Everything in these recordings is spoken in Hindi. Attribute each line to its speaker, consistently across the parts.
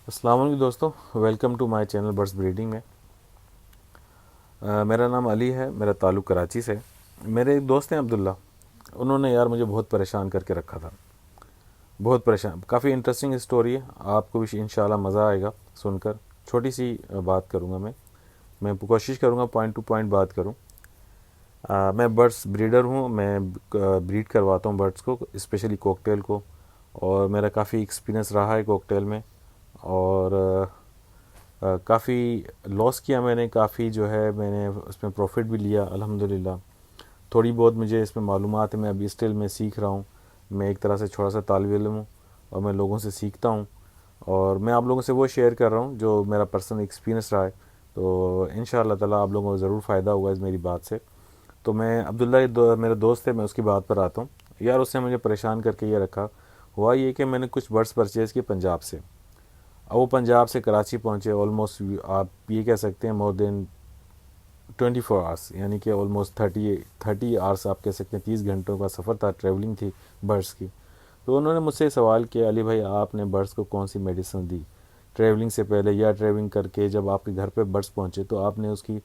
Speaker 1: अस्सलाम वालेकुम दोस्तों, welcome to my channel birds breeding में। मेरा नाम अली है, मेरा ताल्लुक़ कराची से। मेरे एक दोस्त हैं अब्दुल्ला, उन्होंने यार मुझे बहुत परेशान करके रखा था, बहुत परेशान। काफ़ी इंटरेस्टिंग स्टोरी है, आपको भी इंशाल्लाह मज़ा आएगा सुनकर। छोटी सी बात करूँगा मैं कोशिश करूँगा पॉइंट टू पॉइंट बात करूँ। मैं बर्ड्स ब्रीडर हूँ, मैं ब्रीड करवाता हूँ बर्ड्स को, स्पेशली कॉकटेल को, और मेरा काफ़ी एक्सपीरियंस रहा है कॉकटेल में। और काफ़ी लॉस किया मैंने, काफ़ी जो है मैंने उसमें प्रॉफिट भी लिया अल्हम्दुलिल्लाह। थोड़ी बहुत मुझे इसमें मालूमात है, मैं अभी स्टिल मैं सीख रहा हूँ। मैं एक तरह से छोटा सा तालिब इल्म हूँ और मैं लोगों से सीखता हूँ, और मैं आप लोगों से वो शेयर कर रहा हूँ जो मेरा पर्सनल एक्सपीरियंस रहा है। तो इंशाअल्लाह ताला आप लोगों को ज़रूर फ़ायदा होगा इस मेरी बात से। तो मैं अब्दुल्ला मेरा दोस्त है, मैं उसकी बात पर आता हूँ। यार उसने मुझे परेशान करके ये रखा। हुआ ये कि मैंने कुछ बर्ड्स परचेज़ किए पंजाब से। अब वो पंजाब से कराची पहुँचे, ऑलमोस्ट आप ये कह सकते हैं मोर देन 24 आवर्स, यानी कि ऑलमोस्ट 30 आवर्स आप कह सकते हैं, 30 घंटों का सफ़र था, ट्रैवलिंग थी बर्ड्स की। तो उन्होंने मुझसे सवाल किया, अली भाई आपने बर्ड्स को कौन सी मेडिसिन दी ट्रैवलिंग से पहले या ट्रैवलिंग करके जब आपके घर पे बर्ड्स पहुँचे, तो आपने उसकी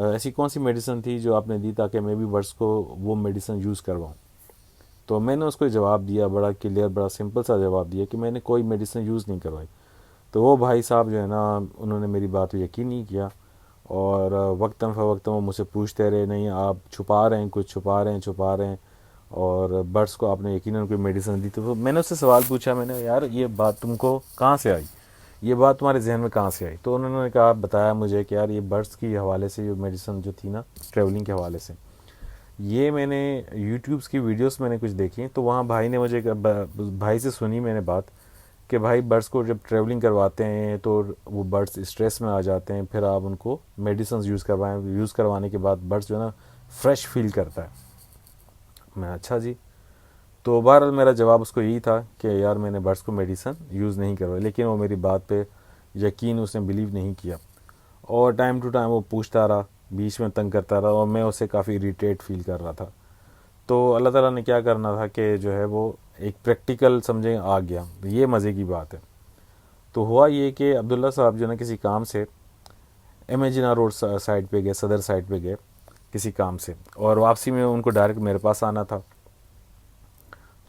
Speaker 1: ऐसी कौन सी मेडिसिन थी जो आपने दी ताकि मैं भी बर्ड्स को वो मेडिसिन यूज़ करवाऊँ। तो मैंने उसको जवाब दिया, बड़ा क्लियर, बड़ा सिंपल सा जवाब दिया कि मैंने कोई मेडिसिन यूज़ नहीं करवाई। तो वो भाई साहब जो है ना, उन्होंने मेरी बात पर यकीन नहीं किया, और वक्तन फ़वक्तन वो मुझसे पूछते रहे, नहीं आप छुपा रहे हैं, कुछ छुपा रहे हैं, और बर्ड्स को आपने यकीनन कोई मेडिसिन दी। तो मैंने उससे सवाल पूछा, मैंने यार ये बात तुमको कहाँ से आई, ये बात तुम्हारे जहन में कहाँ से आई। तो उन्होंने कहा, बताया मुझे कि यार ये बर्ड्स की हवाले से, ये मेडिसिन जो थी ना ट्रैवलिंग के हवाले से, ये मैंने यूट्यूब्स की वीडियोस मैंने कुछ देखी। तो वहाँ भाई ने मुझे भाई से सुनी मैंने बात कि भाई बर्ड्स को जब ट्रैवलिंग करवाते हैं तो वो बर्ड्स स्ट्रेस में आ जाते हैं, फिर आप उनको मेडिसिन यूज़ करवाने के बाद बर्ड्स जो है ना फ्रेश फील करता है। मैं अच्छा जी। तो बहरहाल मेरा जवाब उसको यही था कि यार मैंने बर्ड्स को मेडिसिन यूज़ नहीं करवाई, लेकिन वो मेरी बात पे यकीन उसने बिलीव नहीं किया, और टाइम टू टाइम वो पूछता रहा, बीच में तंग करता रहा, और मैं उसे काफ़ी इरीटेट फील कर रहा था। तो अल्लाह ताला ने क्या करना था कि जो है वो एक प्रैक्टिकल समझे आ गया। ये मज़े की बात है। तो हुआ ये कि अब्दुल्ला साहब जो है ना किसी काम से इमेजिना रोड साइड पे गए, सदर साइड पे गए किसी काम से, और वापसी में उनको डायरेक्ट मेरे पास आना था।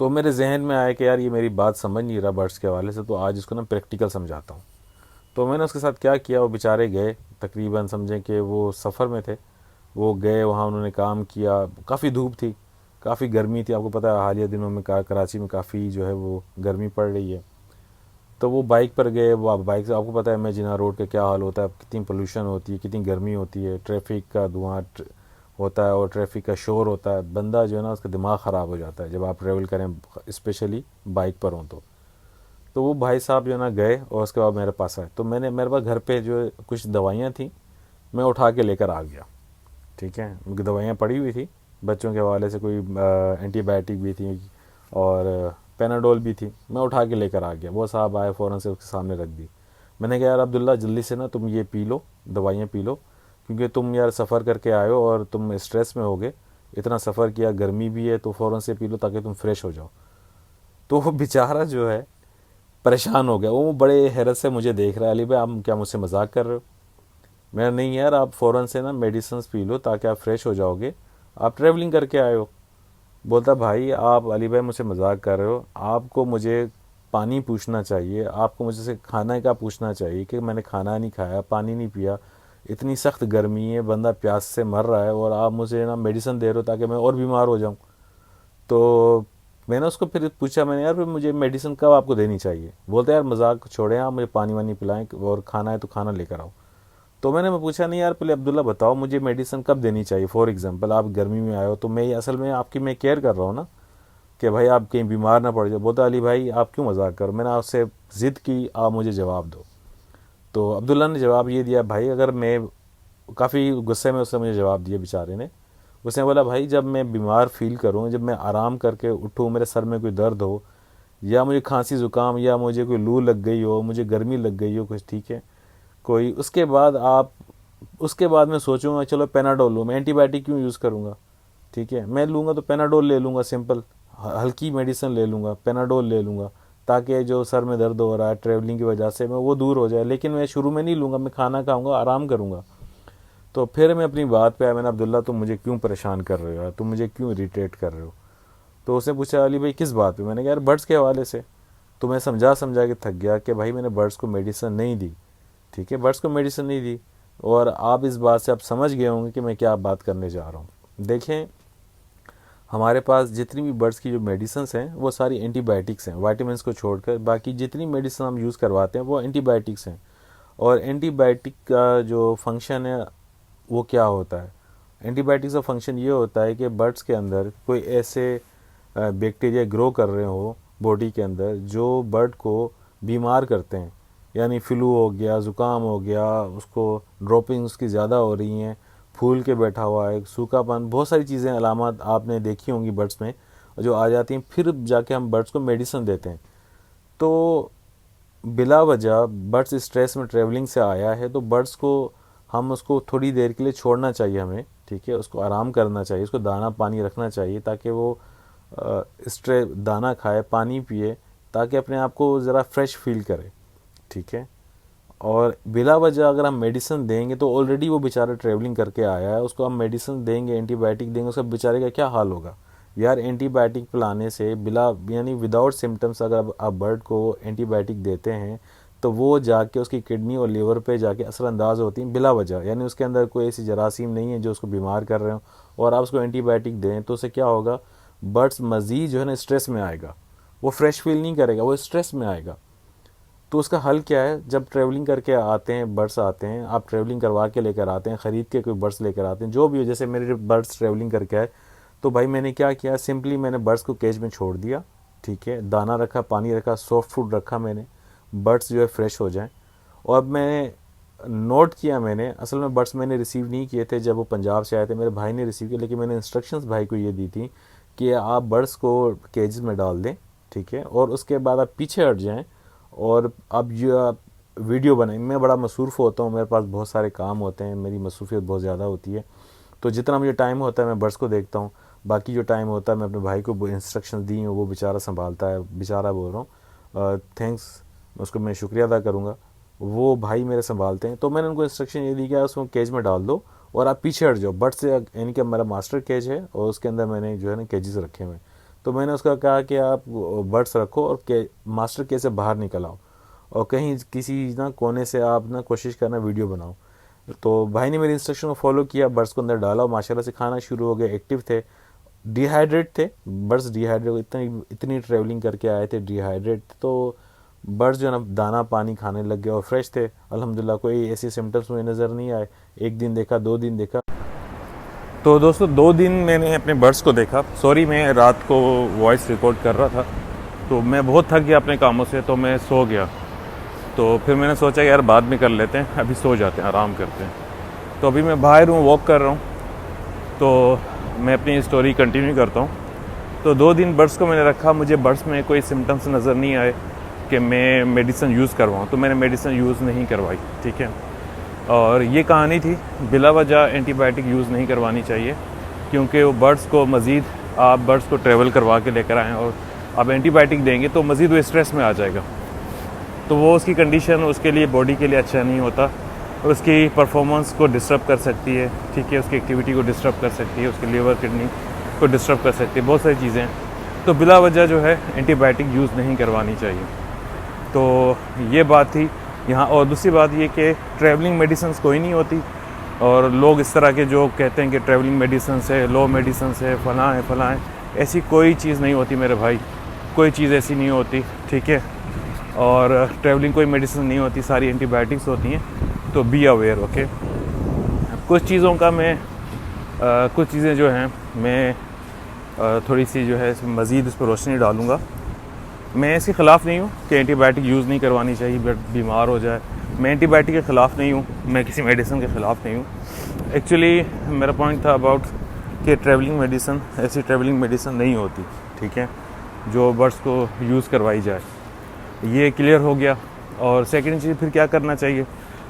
Speaker 1: तो मेरे जहन में आया कि यार ये मेरी बात समझ नहीं रहा बर्ड्स के हवाले से, तो आज इसको ना प्रैक्टिकल समझाता हूँ। तो मैंने उसके साथ क्या किया, वो बेचारे गए, तकरीबन समझें कि वो सफ़र में थे, वो गए वहाँ, उन्होंने काम किया। काफ़ी धूप थी, काफ़ी गर्मी थी, आपको पता है हालिया दिनों में कराची में काफ़ी जो है वो गर्मी पड़ रही है। तो वो बाइक पर गए, वो बाइक से, आपको पता है इमेजिना रोड का क्या हाल होता है, कितनी पोल्यूशन होती है, कितनी गर्मी होती है, ट्रैफिक का धुआं होता है और ट्रैफिक का शोर होता है। बंदा जो है ना उसका दिमाग ख़राब हो जाता है जब आप ट्रैवल करें, स्पेशली बाइक पर हों। तो वो भाई साहब जो है ना गए, और उसके बाद मेरे पास आए। तो मेरे पास घर पे जो है कुछ दवाइयाँ थी, मैं उठा के लेकर आ गया। ठीक है, उनकी दवाइयाँ पड़ी हुई थी, बच्चों के हवाले से कोई एंटीबायोटिक भी थी और पेनाडोल भी थी, मैं उठा के लेकर आ गया। वो साहब आए, फ़ौरन से उसके सामने रख दी। मैंने कहा यार अब्दुल्ला जल्दी से ना तुम ये पी लो, दवाइयाँ पी लो, क्योंकि तुम यार सफ़र करके आए हो और तुम स्ट्रेस में होगे, इतना सफ़र किया, गर्मी भी है, तो फ़ौरन से पी लो ताकि तुम फ्रेश हो जाओ। तो वो बेचारा जो है परेशान हो गया, वो बड़े हैरत से मुझे देख रहा है, अली भाई आप क्या मुझसे मजाक कर रहे हो। मैं नहीं यार, आप फ़ौरन से ना मेडिसिन पी लो ताकि आप फ्रेश हो जाओगे, आप ट्रैवलिंग करके आए हो। बोलता भाई आप अली भाई मुझसे मजाक कर रहे हो, आपको मुझे पानी पूछना चाहिए, आपको मुझे से खाना का पूछना चाहिए कि मैंने खाना नहीं खाया, पानी नहीं पिया, इतनी सख्त गर्मी है, बंदा प्यास से मर रहा है, और आप मुझे ना मेडिसिन दे रहे हो ताकि मैं और बीमार हो जाऊँ। तो मैंने उसको फिर पूछा, मैंने यार फिर मुझे मेडिसिन कब आपको देनी चाहिए। बोलते यार मजाक छोड़ें, आप मुझे पानी वानी पिलाएं, और खाना है तो खाना लेकर आओ। तो मैंने पूछा, नहीं यार पहले अब्दुल्ला बताओ मुझे मेडिसिन कब देनी चाहिए। फॉर एग्जांपल आप गर्मी में आए हो, तो मैं असल में आपकी मैं केयर कर रहा हूँ ना, कि भाई आप कहीं बीमार ना पड़ जाओ। बोलता अली भाई आप क्यों मजाक करो, मैंने आपसे ज़िद की, आप मुझे जवाब दो। तो अब्दुल्ला ने जवाब ये दिया, भाई अगर मैं, काफ़ी गुस्से में उसने मुझे जवाब दिया बेचारे ने। उसने बोला भाई जब मैं बीमार फील करूँ, जब मैं आराम करके उठूँ, मेरे सर में कोई दर्द हो, या मुझे खांसी ज़ुकाम, या मुझे कोई लू लग गई हो, मुझे गर्मी लग गई हो कुछ, ठीक है कोई, उसके बाद मैं सोचूंगा चलो पेनाडोल लूँ, मैं एंटीबायोटिक क्यों यूज़ करूँगा। ठीक है, मैं लूँगा तो पेनाडोल ले लूँगा, सिंपल हल्की मेडिसिन ले लूँगा, पेनाडोल ले लूँगा, ताकि जो सर में दर्द हो रहा है ट्रैवलिंग की वजह से मैं वो दूर हो जाए। लेकिन मैं शुरू में नहीं लूँगा, मैं खाना खाऊँगा, आराम करूँगा। तो फिर मैं अपनी बात पे आया, मैंने अब्दुल्ला तुम मुझे क्यों परेशान कर रहे हो यार, तुम मुझे क्यों इरिटेट कर रहे हो। तो उसने पूछा अली भाई किस बात पे। मैंने कहा यार बर्ड्स के हवाले से। तो मैं समझा समझा के थक गया कि भाई मैंने बर्ड्स को मेडिसिन नहीं दी, ठीक है, बर्ड्स को मेडिसिन नहीं दी। और आप इस बात से आप समझ गए होंगे कि मैं क्या बात करने जा रहा हूँ। देखें, हमारे पास जितनी भी बर्ड्स की जो मेडिसिन्स हैं वो सारी एंटीबायोटिक्स हैं, वाइटामिन्स को छोड़कर बाकी जितनी मेडिसिन हम यूज़ करवाते हैं वो एंटीबायोटिक्स हैं। और एंटीबायोटिक का जो फंक्शन है वो क्या होता है, एंटीबायोटिक्स का फंक्शन ये होता है कि बर्ड्स के अंदर कोई ऐसे बैक्टीरिया ग्रो कर रहे हो बॉडी के अंदर जो बर्ड को बीमार करते हैं, यानी फ्लू हो गया, ज़ुकाम हो गया, उसको ड्रॉपिंग उसकी ज़्यादा हो रही हैं, फूल के बैठा हुआ है, सूखापन, बहुत सारी चीज़ें अलामत आपने देखी होंगी बर्ड्स में जो आ जाती हैं। फिर जाके हम बर्ड्स को मेडिसिन देते हैं। तो बिला वजह बर्ड्स स्ट्रेस में ट्रैवलिंग से आया है तो बर्ड्स को हम उसको थोड़ी देर के लिए छोड़ना चाहिए हमें, ठीक है, उसको आराम करना चाहिए, उसको दाना पानी रखना चाहिए ताकि वो स्ट्रेस दाना खाए, पानी पिए, ताकि अपने आप को ज़रा फ्रेश फील करे, ठीक है। और बिला वजह अगर हम मेडिसिन देंगे तो ऑलरेडी वो बेचारा ट्रैवलिंग करके आया है, उसको हम मेडिसिन देंगे, एंटीबायोटिक देंगे, उसका बेचारे का क्या हाल होगा यार। एंटीबायोटिक पिलाने से बिला यानी विदाउट सिम्टम्स अगर आप बर्ड को एंटीबायोटिक देते हैं तो वो जाके उसकी किडनी और लीवर पे जाके असरअंदाज होती हैं बिला वजह, यानी उसके अंदर कोई ऐसी जरासीम नहीं है जो उसको बीमार कर रहे हो और आप उसको एंटीबायोटिक दें तो उससे क्या होगा, बर्ड्स मज़ीद जो है ना स्ट्रेस में आएगा, वो फ्रेश फील नहीं करेगा, वो स्ट्रेस में आएगा। तो उसका हल क्या है, जब ट्रैवलिंग करके आते हैं बर्ड्स आते हैं, आप ट्रैवलिंग करवा के लेकर आते हैं, ख़रीद के कोई बर्ड्स लेकर आते हैं, जो भी हो, जैसे मेरे बर्ड्स ट्रैवलिंग करके आए तो भाई मैंने क्या किया, सिंपली मैंने बर्ड्स को केज में छोड़ दिया, ठीक है, दाना रखा, पानी रखा, सॉफ्ट फूड रखा मैंने, बर्ड्स जो है फ्रेश हो जाएं। और अब मैं नोट किया, मैंने असल में बर्ड्स मैंने रिसीव नहीं किए थे जब वो पंजाब से आए थे, मेरे भाई ने रिसीव किए, लेकिन मैंने इंस्ट्रक्शंस भाई को ये दी थी कि आप बर्ड्स को केजेस में डाल दें, ठीक है, और उसके बाद आप पीछे हट जाएं और अब जो आप वीडियो बनाएं। मैं बड़ा मसरूफ़ होता हूँ, मेरे पास बहुत सारे काम होते हैं, मेरी मसरूफियत बहुत ज़्यादा होती है, तो जितना मुझे टाइम होता है मैं बर्ड्स को देखता हूँ, बाकी जो टाइम होता है मैं अपने भाई को इंस्ट्रक्शन दी हैं वो बेचारा संभालता है, बेचारा बोल रहा हूँ, थैंक्स, उसको मैं शुक्रिया अदा करूँगा, वो भाई मेरे संभालते हैं। तो मैंने उनको इंस्ट्रक्शन ये दी कि उसको केज में डाल दो और आप पीछे हट जाओ बर्ड से, यानी कि मेरा मास्टर केज है और उसके अंदर मैंने जो है ना केजेस रखे हुए हैं। तो मैंने उसका कहा कि आप बर्ड्स रखो और मास्टर केज से बाहर निकल आओ और कहीं किसी ना कोने से आप ना कोशिश करना वीडियो बनाओ। तो भाई ने मेरे इंस्ट्रक्शन को फॉलो किया, बर्ड्स को अंदर डाला और माशाल्लाह से खाना शुरू हो गया, एक्टिव थे, डिहाइड्रेट थे बर्ड्स, डिहाइड्रेट इतनी ट्रैवलिंग करके आए थे, डिहाइड्रेट, तो बर्ड्स जो है ना दाना पानी खाने लग गए और फ्रेश थे अल्हम्दुलिल्लाह, कोई ऐसे सिम्टम्स मुझे नज़र नहीं आए। एक दिन देखा, 2 दिन देखा। तो दोस्तों 2 दिन मैंने अपने बर्ड्स को देखा। सॉरी मैं रात को वॉइस रिकॉर्ड कर रहा था तो मैं बहुत थक गया अपने कामों से, तो मैं सो गया। तो फिर मैंने सोचा यार बाद में कर लेते हैं, अभी सो जाते हैं, आराम करते हैं। तो अभी मैं बाहर हूँ, वॉक कर रहा हूँ, तो मैं अपनी स्टोरी कंटिन्यू करता हूँ। तो 2 दिन बर्ड्स को मैंने रखा, मुझे बर्ड्स में कोई सिम्टम्स नज़र नहीं आए कि मैं मेडिसिन यूज़ करवाऊँ, तो मैंने मेडिसिन यूज़ नहीं करवाई, ठीक है। और ये कहानी थी, बिला वजह एंटीबायोटिक यूज़ नहीं करवानी चाहिए, क्योंकि वो बर्ड्स को मज़ीद, आप बर्ड्स को ट्रैवल करवा के लेकर आएँ और आप एंटीबायोटिक देंगे तो मज़ीद वो स्ट्रेस में आ जाएगा, तो वो उसकी कंडीशन उसके लिए, बॉडी के लिए अच्छा नहीं होता, उसकी परफॉर्मेंस को डिस्टर्ब कर सकती है, ठीक है, उसकी एक्टिविटी को डिस्टर्ब कर सकती है, उसके लीवर किडनी को डिस्टर्ब कर सकती है, बहुत सारी चीज़ें। तो बिला वजह जो है एंटीबायोटिक यूज़ नहीं करवानी चाहिए। तो ये बात थी यहाँ। और दूसरी बात ये कि ट्रैवलिंग मेडिसिन कोई नहीं होती, और लोग इस तरह के जो कहते हैं कि ट्रैवलिंग मेडिसिन है, लो मेडिसिन है, फ़लाँ है फ़लाँ है, ऐसी कोई चीज़ नहीं होती मेरे भाई, कोई चीज़ ऐसी नहीं होती, ठीक है। और ट्रैवलिंग कोई मेडिसिन नहीं होती, सारी एंटीबायोटिक्स होती हैं, तो बी अवेयर, ओके। कुछ चीज़ों का मैं कुछ चीज़ें जो हैं मैं थोड़ी सी जो है मज़ीद उस पर रोशनी डालूँगा। मैं इसके ख़िलाफ़ नहीं हूँ कि एंटीबायोटिक यूज़ नहीं करवानी चाहिए, बीमार हो जाए, मैं एंटीबायोटिक के ख़िलाफ़ नहीं हूँ, मैं किसी मेडिसिन के ख़िलाफ़ नहीं हूँ। एक्चुअली मेरा पॉइंट था अबाउट कि ट्रैवलिंग मेडिसिन ऐसी ट्रैवलिंग मेडिसिन नहीं होती, ठीक है, जो बर्ड्स को यूज़ करवाई जाए, ये क्लियर हो गया। और सेकंड चीज़ फिर क्या करना चाहिए,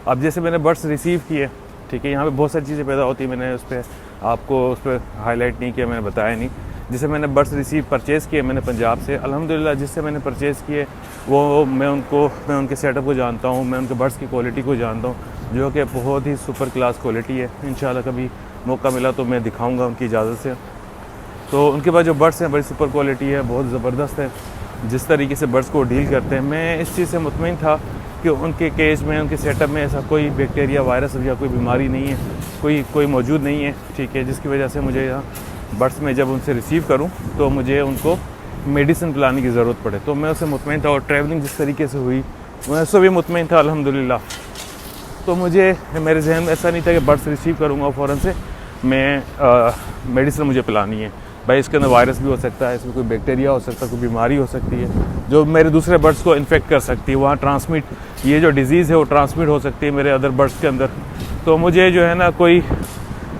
Speaker 1: अब जैसे मैंने बर्ड्स रिसीव किए, ठीक है, यहाँ पे बहुत सारी चीज़ें पैदा होती है, मैंने उस पर आपको उस पर हाईलाइट नहीं किया, मैंने बताया नहीं जिसे मैंने बड्स रिसीव परचेज़ किए मैंने पंजाब से, अल्हम्दुलिल्लाह जिससे मैंने परचेज़ किए वो मैं उनके सेटअप को जानता हूँ, मैं उनके बड्स की क्वालिटी को जानता हूँ जो कि बहुत ही सुपर क्लास क्वालिटी है। इंशाल्लाह कभी मौका मिला तो मैं दिखाऊँगा उनकी इजाज़त से। तो उनके पास जो बड्स हैं बड़ी सुपर क्वालिटी है, बहुत ज़बरदस्त है। जिस तरीके से बड्स को डील करते हैं, मैं इस चीज़ से मुतमईन था कि उनके केज में, उनके सेटअप में ऐसा कोई बैक्टीरिया, वायरस या कोई बीमारी नहीं है, कोई मौजूद नहीं है, ठीक है। जिसकी वजह से मुझे यहाँ बड्स में जब उनसे रिसीव करूँ तो मुझे उनको मेडिसिन पिलाने की ज़रूरत पड़े, तो मैं उससे मुतमईन था। और ट्रैवलिंग जिस तरीके से हुई मैं उससे भी मुतमईन था अल्हम्दुलिल्लाह। तो मुझे मेरे जहन में ऐसा नहीं था कि बड्स रिसीव करूँगा फ़ौरन से मैं मेडिसिन मुझे पिलानी है। भाई इसके अंदर वायरस भी हो सकता है, इसमें कोई बैक्टीरिया हो सकता है, कोई बीमारी हो सकती है जो मेरे दूसरे बर्ड्स को इन्फेक्ट कर सकती है। वहाँ ट्रांसमिट, ये जो डिज़ीज़ है वो ट्रांसमिट हो सकती है मेरे अदर बर्ड्स के अंदर। तो मुझे जो है ना कोई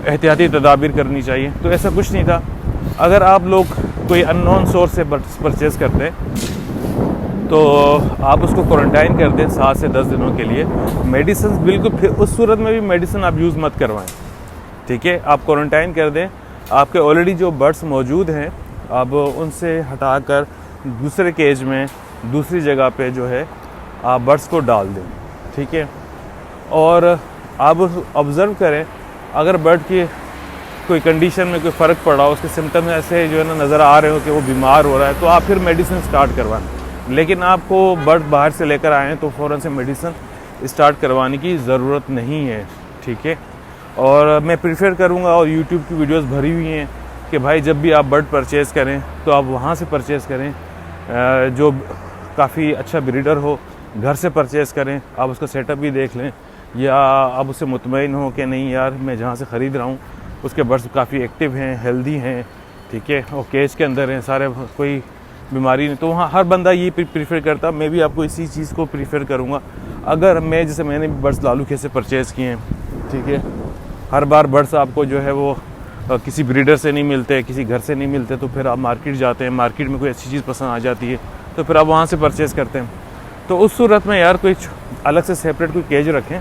Speaker 1: एहतियाती तदाबीर करनी चाहिए। तो ऐसा कुछ नहीं था। अगर आप लोग कोई अननोन सोर्स से बर्ड्स परचेज़ करते हैं तो आप उसको क्वारंटाइन कर दें 7 से 10 दिनों के लिए। मेडिसिन बिल्कुल, फिर उस सूरत में भी मेडिसिन आप यूज़ मत करवाएं, ठीक है। आप क्वारंटाइन कर दें। आपके ऑलरेडी जो बर्ड्स मौजूद हैं अब उनसे हटाकर दूसरे केज में, दूसरी जगह पे जो है आप बर्ड्स को डाल दें, ठीक है। और आप ऑब्ज़र्व करें, अगर बर्ड की कोई कंडीशन में कोई फ़र्क पड़ा हो, उसके सिम्टम्स ऐसे जो है ना नज़र आ रहे हो कि वो बीमार हो रहा है, तो आप फिर मेडिसिन स्टार्ट करवाएं। लेकिन आपको बर्ड बाहर से लेकर आए हैं तो फ़ौरन से मेडिसिन स्टार्ट करवाने की ज़रूरत नहीं है, ठीक है। और मैं प्रीफर करूँगा, और यूट्यूब की वीडियोस भरी हुई हैं कि भाई जब भी आप बर्ड परचेज़ करें तो आप वहाँ से परचेज़ करें जो काफ़ी अच्छा ब्रीडर हो, घर से परचेज़ करें। आप उसका सेटअप भी देख लें, या आप उससे मुतमईन हो कि नहीं यार मैं जहाँ से ख़रीद रहा हूँ उसके बर्ड्स काफ़ी एक्टिव हैं, हेल्दी हैं, ठीक है, और केज के अंदर हैं सारे, कोई बीमारी नहीं। तो वहाँ हर बंदा ये प्रीफर करता, मैं भी आपको इसी चीज़ को प्रीफर करूँगा। अगर जैसे मैंने बर्ड्स लालू खेत से परचेज़ किए हैं, ठीक है, हर बार बर्ड्स आपको जो है वो किसी ब्रीडर से नहीं मिलते, किसी घर से नहीं मिलते, तो फिर आप मार्केट जाते हैं, मार्केट में कोई अच्छी चीज़ पसंद आ जाती है तो फिर आप वहाँ से परचेज़ करते हैं। तो उस सूरत में यार कोई अलग से सेपरेट कोई केज रखें,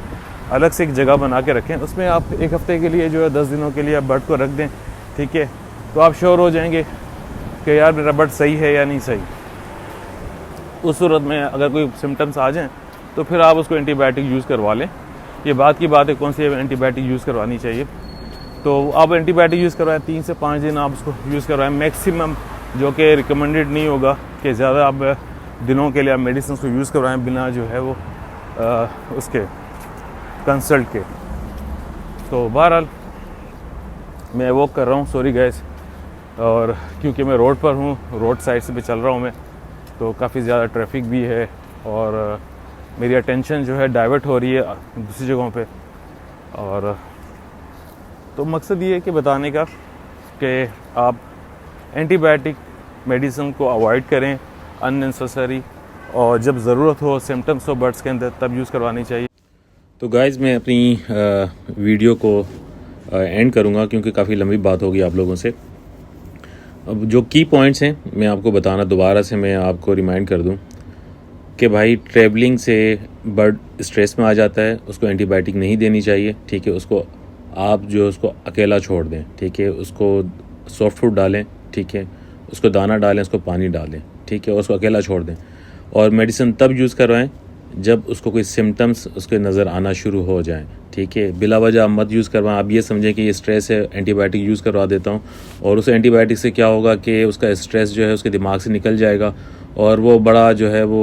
Speaker 1: अलग से एक जगह बना के रखें, उसमें आप 1 हफ़्ते के लिए जो है 10 दिनों के लिए आप बर्ड को रख दें, ठीक है। तो आप श्योर हो जाएंगे कि यार मेरा बर्ड सही है या नहीं सही। उस सूरत में अगर कोई सिम्टम्स आ जाएँ तो फिर आप उसको एंटीबायोटिक यूज़ करवा लें। ये बात की बात है कौन सी एंटीबायोटिक यूज़ करवानी चाहिए, तो आप एंटीबायोटिक यूज़ करवाएं, 3 से 5 दिन आप उसको यूज़ करवाएं मैक्सिमम, जो कि रिकमेंडेड नहीं होगा कि ज़्यादा आप दिनों के लिए आप मेडिसिन को यूज़ करवाएं बिना जो है वो उसके कंसल्ट के। तो बहरहाल मैं वॉक कर रहा हूँ, सॉरी गाइस, और क्योंकि मैं रोड पर हूँ, रोड साइड से भी चल रहा हूँ मैं, तो काफ़ी ज़्यादा ट्रैफिक भी है और मेरी अटेंशन जो है डाइवर्ट हो रही है दूसरी जगहों पे। और तो मकसद ये है कि बताने का कि आप एंटीबायोटिक मेडिसिन को अवॉइड करें अननेसेसरी, और जब ज़रूरत हो, सिम्टम्स हो बर्ड्स के अंदर, तब यूज़ करवानी चाहिए। तो गाइज़ मैं अपनी वीडियो को एंड करूँगा क्योंकि काफ़ी लंबी बात होगी आप लोगों से। अब जो की पॉइंट्स हैं मैं आपको बताना, दोबारा से मैं आपको रिमाइंड कर दूं कि भाई ट्रैवलिंग से बर्ड स्ट्रेस में आ जाता है, उसको एंटीबायोटिक नहीं देनी चाहिए, ठीक है। उसको आप जो उसको अकेला छोड़ दें, ठीक है, उसको सॉफ्ट फूड डालें, ठीक है, उसको दाना डालें, उसको पानी डालें, ठीक है, उसको अकेला छोड़ दें। और मेडिसिन तब यूज़ करवाएं जब उसको कोई सिम्टम्स उसके नज़र आना शुरू हो जाएं, ठीक है। बिला वजह आप मत यूज़ करवाएं। आप ये समझें कि ये स्ट्रेस है, एंटीबायोटिक यूज़ करवा देता हूँ, और उस एंटीबायोटिक से क्या होगा कि उसका स्ट्रेस जो है उसके दिमाग से निकल जाएगा और वो बड़ा जो है वो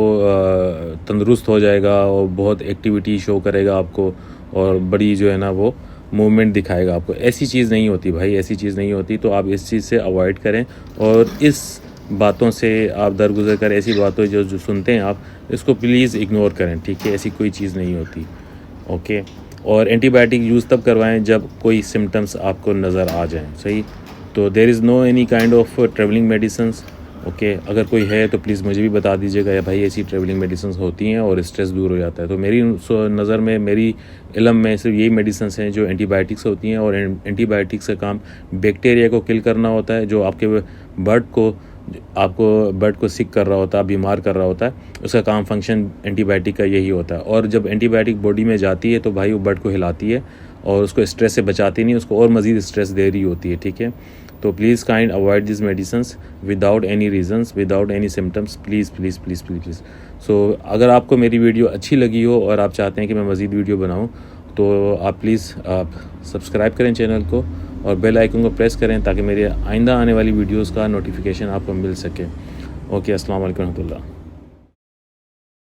Speaker 1: तंदुरुस्त हो जाएगा और बहुत एक्टिविटी शो करेगा आपको, और बड़ी जो है ना वो मूवमेंट दिखाएगा आपको। ऐसी चीज़ नहीं होती भाई, ऐसी चीज़ नहीं होती। तो आप इस चीज़ से अवॉइड करें, और इस बातों से आप दरगुजर कर, ऐसी बातों जो सुनते हैं आप, इसको प्लीज़ इग्नोर करें, ठीक है। ऐसी कोई चीज़ नहीं होती, ओके। और एंटीबायोटिक यूज़ तब करवाएं जब कोई सिम्टम्स आपको नज़र आ जाएं, सही। तो there is no any kind of travelling medicines, okay. अगर कोई है तो प्लीज़ मुझे भी बता दीजिएगा, या भाई ऐसी ट्रैवलिंग मेडिसिन होती हैं और स्ट्रेस दूर हो जाता है। तो मेरी नज़र में, मेरी इल्म में सिर्फ यही मेडिसिन हैं जो एंटीबायोटिक्स होती हैं, और एंटीबायोटिक्स का काम बैक्टीरिया को किल करना होता है जो आपके बर्ड को सिक कर रहा होता है, बीमार कर रहा होता है। उसका काम फंक्शन एंटीबायोटिक का यही होता है। और जब एंटीबायोटिक बॉडी में जाती है तो भाई वो बर्ड को हिलाती है और उसको स्ट्रेस से बचाती नहीं, उसको और मज़ीद स्ट्रेस दे रही होती है, ठीक है। तो please kind avoid this medicines without any reasons, without any symptoms, please please please please please. So अगर आपको मेरी वीडियो अच्छी लगी हो और आप चाहते हैं कि मैं मज़ीद वीडियो बनाऊं, तो आप प्लीज़ आप सब्सक्राइब करें चैनल को और बेल आइकन को प्रेस करें ताकि मेरे आइंदा आने वाली वीडियोस का नोटिफिकेशन आपको मिल सके। ओके, अस्सलाम वालेकुम रहमतुल्लाह।